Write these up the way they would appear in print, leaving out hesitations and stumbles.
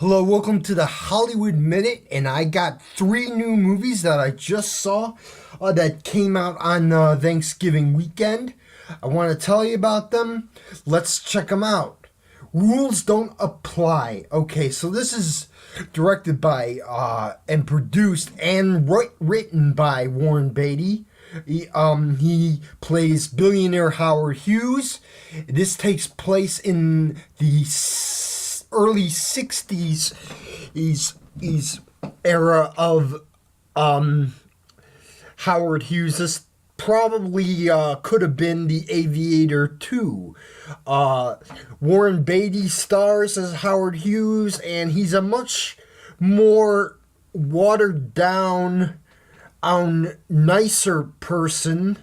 Hello, welcome to the Hollywood Minute, and I got three new movies that I just saw that came out on Thanksgiving weekend. I want to tell you about them. Let's check them out. Rules Don't Apply. Okay, so this is directed by and produced and written by Warren Beatty. He plays billionaire Howard Hughes. This takes place in the early 60s era of Howard Hughes. This probably could have been The Aviator 2. Warren Beatty stars as Howard Hughes, and he's a much more watered down, nicer person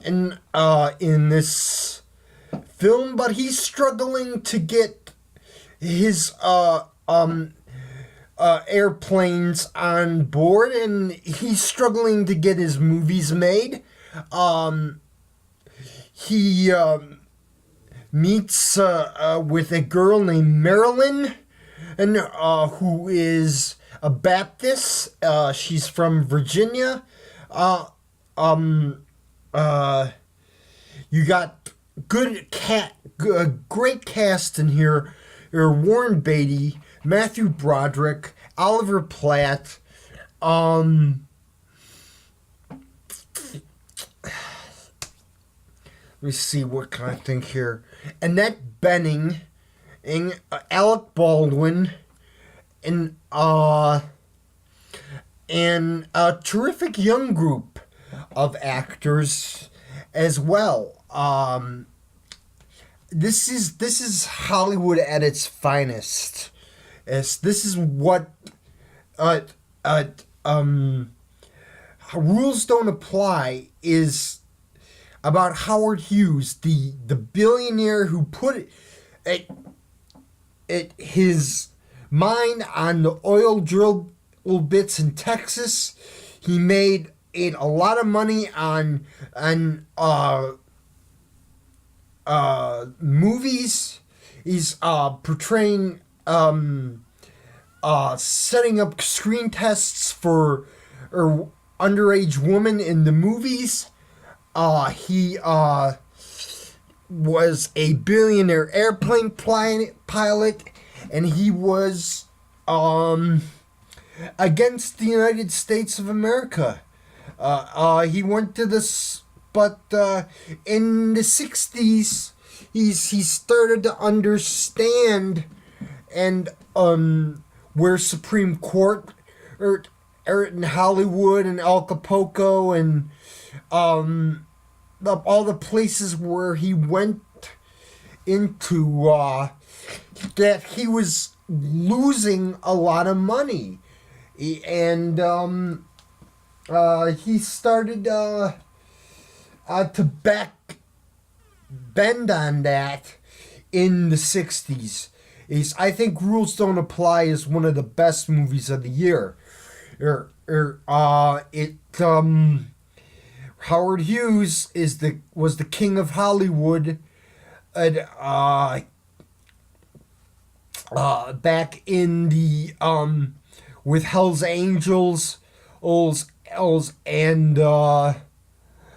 in this film, but he's struggling to get his airplanes on board, and he's struggling to get his movies made. He meets with a girl named Marilyn, and who is a Baptist. She's from Virginia. You got great cast in here. Warren Beatty, Matthew Broderick, Oliver Platt. Let me see, what can I think here? Annette Bening, Alec Baldwin, and a terrific young group of actors as well. This is Hollywood at its finest. This is what Rules Don't Apply is about. Howard Hughes, the billionaire who put his mind on the oil drill bits in Texas. He made a lot of money on movies. He's portraying setting up screen tests for underage women in the movies. He was a billionaire airplane pilot, and he was against the United States of America. He went to this, but in the 60s, he started to understand and where Supreme Court in Hollywood and Acapulco and all the places where he went into, that he was losing a lot of money. And he started to bend on that in the 60s. I think Rules Don't Apply is one of the best movies of the year. Howard Hughes was the king of Hollywood back in the with Hell's Angels, and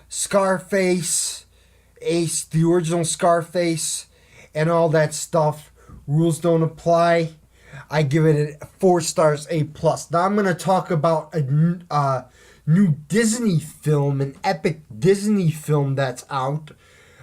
Scarface, Ace, the original Scarface, and all that stuff. Rules Don't Apply. I give it 4 stars, A+. Now I'm going to talk about a new Disney film, an epic Disney film that's out.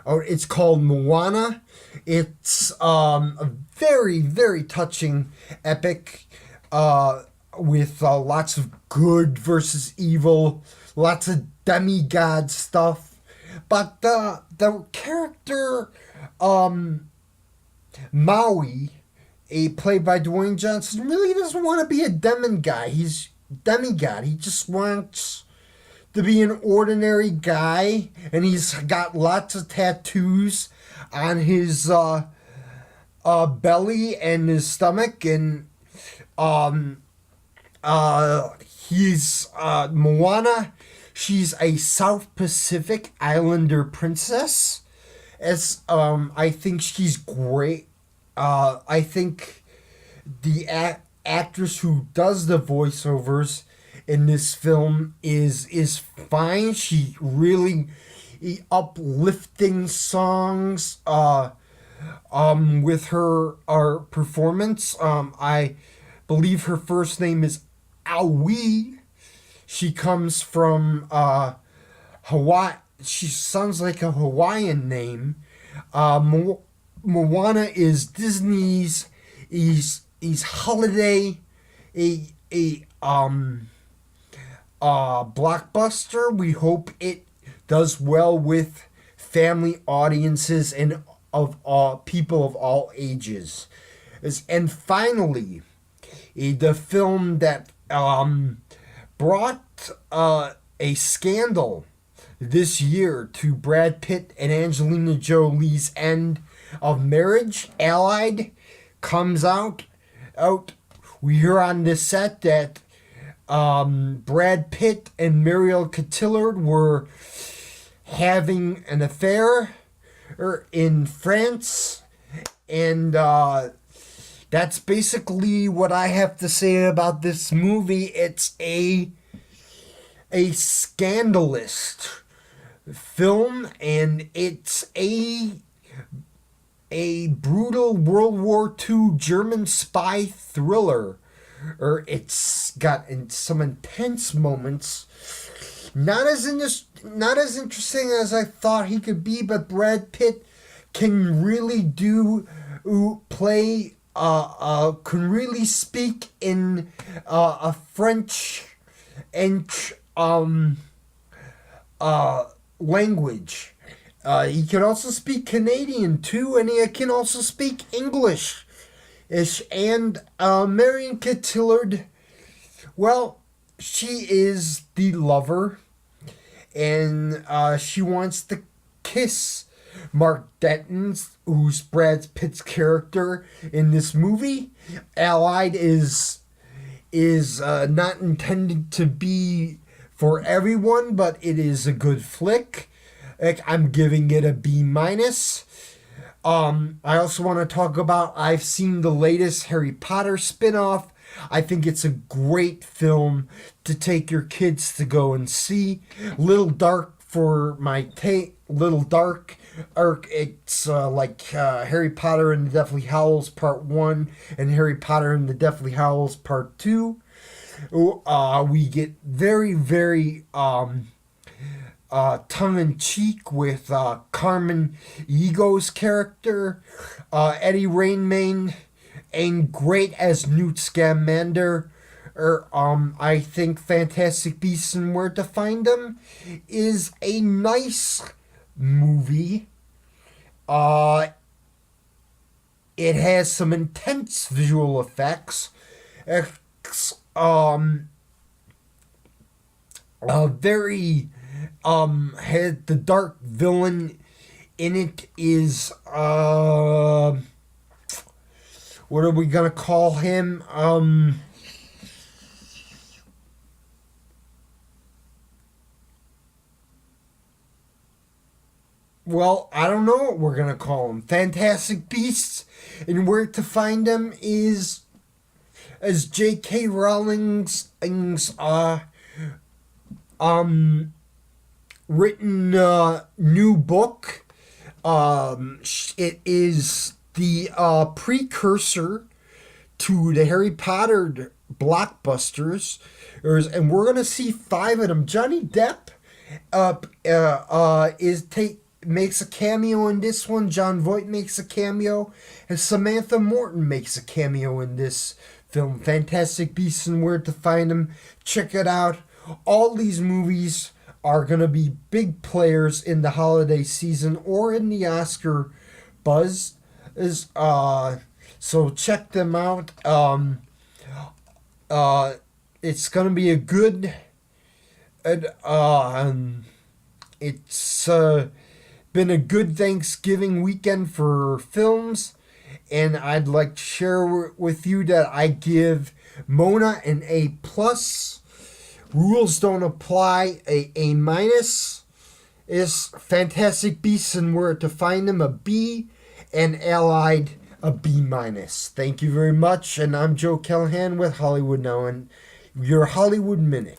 It's called Moana. It's a very, very touching epic with lots of good versus evil, lots of demigod stuff. But the character Maui, played by Dwayne Johnson, really doesn't want to be a demigod. He's demigod. He just wants to be an ordinary guy, and he's got lots of tattoos on his belly and his stomach, and he's Moana. She's a South Pacific Islander princess. I think she's great. I think the actress who does the voiceovers in this film is fine. She really uplifting songs with her performance. I believe her first name is Aoi. She comes from Hawaii. She sounds like a Hawaiian name. Moana is Disney's is holiday a blockbuster. We hope it does well with family audiences and of all people of all ages. And finally, the film that brought a scandal this year to Brad Pitt and Angelina Jolie's end of marriage, Allied, comes out. We hear on this set that Brad Pitt and Mariel Cotillard were having an affair in France, and that's basically what I have to say about this movie. It's a scandalous film, and it's a brutal World War II German spy thriller. It's got some intense moments. Not as interesting as I thought he could be, but Brad Pitt can really can really speak in a French and language. He can also speak Canadian too, and he can also speak English. And Marion Cotillard, well, she is the lover, and she wants to kiss Mark Denton, who's Brad Pitt's character in this movie. Allied is not intended to be for everyone, but it is a good flick. I'm giving it a B minus. I also want to talk about, I've seen the latest Harry Potter spinoff. I think it's a great film to take your kids to go and see. Little dark for my take. Little dark. It's like Harry Potter and the Deathly Hallows Part 1 and Harry Potter and the Deathly Hallows Part 2. We get very, very tongue-in-cheek with Carmen Ego's character, Eddie Redmayne, and great as Newt Scamander. I think Fantastic Beasts and Where to Find Them is a nice movie. It has some intense visual effects. Very had the dark villain in it is what are we gonna call him? Well, I don't know what we're gonna call him. Fantastic Beasts and Where to Find Them is, as J.K. Rowling's written new book. It is the precursor to the Harry Potter blockbusters, and we're gonna see 5 of them. Johnny Depp makes a cameo in this one. John Voight makes a cameo, and Samantha Morton makes a cameo in this film. Fantastic Beasts and Where to Find Them. Check it out. All these movies are going to be big players in the holiday season or in the Oscar buzz. So check them out. It's going to be a good... it's been a good Thanksgiving weekend for films, and I'd like to share with you that I give Mona an A+. Rules don't apply. A minus. Is Fantastic Beasts and Where to Find Them a B, and Allied a B minus. Thank you very much, and I'm Joe Callahan with Hollywood Now and your Hollywood Minute.